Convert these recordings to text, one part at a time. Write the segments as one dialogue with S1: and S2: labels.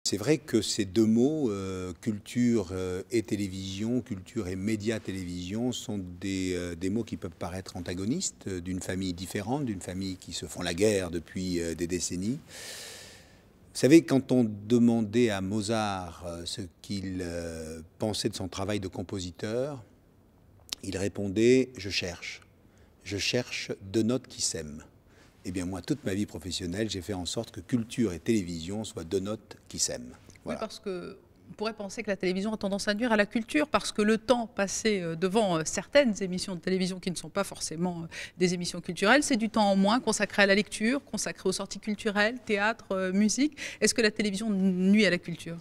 S1: C'est vrai que ces deux mots, culture et télévision, culture et médias télévision, sont des mots qui peuvent paraître antagonistes, d'une famille différente, d'une famille qui se font la guerre depuis des décennies. Vous savez, quand on demandait à Mozart ce qu'il pensait de son travail de compositeur, il répondait « Je cherche deux notes qui s'aiment ». Eh bien moi, toute ma vie professionnelle, j'ai fait en sorte que culture et télévision soient deux notes qui s'aiment. Voilà.
S2: Oui, parce qu'on pourrait penser que la télévision a tendance à nuire à la culture, parce que le temps passé devant certaines émissions de télévision qui ne sont pas forcément des émissions culturelles, c'est du temps en moins consacré à la lecture, consacré aux sorties culturelles, théâtre, musique. Est-ce que la télévision nuit à la culture?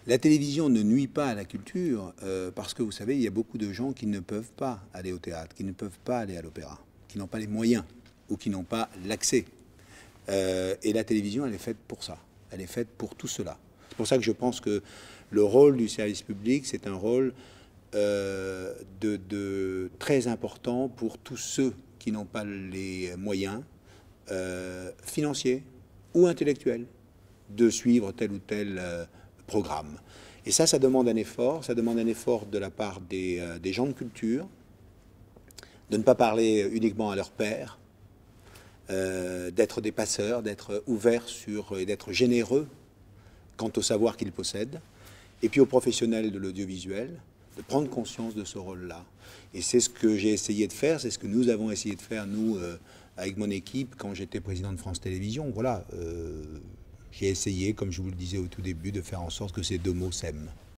S1: La télévision ne nuit pas à la culture, parce que vous savez, il y a beaucoup de gens qui ne peuvent pas aller au théâtre, qui ne peuvent pas aller à l'opéra, qui n'ont pas les moyens ou qui n'ont pas l'accès. Et la télévision, elle est faite pour ça. Elle est faite pour tout cela. C'est pour ça que je pense que le rôle du service public, c'est un rôle très important pour tous ceux qui n'ont pas les moyens financiers ou intellectuels de suivre tel ou tel programme. Et ça demande un effort. Ça demande un effort de la part des gens de culture, de ne pas parler uniquement à leur père, d'être des passeurs, d'être ouverts et d'être généreux quant au savoir qu'ils possèdent, et puis aux professionnels de l'audiovisuel, de prendre conscience de ce rôle-là. Et c'est ce que j'ai essayé de faire, c'est ce que nous avons essayé de faire, nous, avec mon équipe, quand j'étais président de France Télévisions. Voilà, j'ai essayé, comme je vous le disais au tout début, de faire en sorte que ces deux mots s'aiment.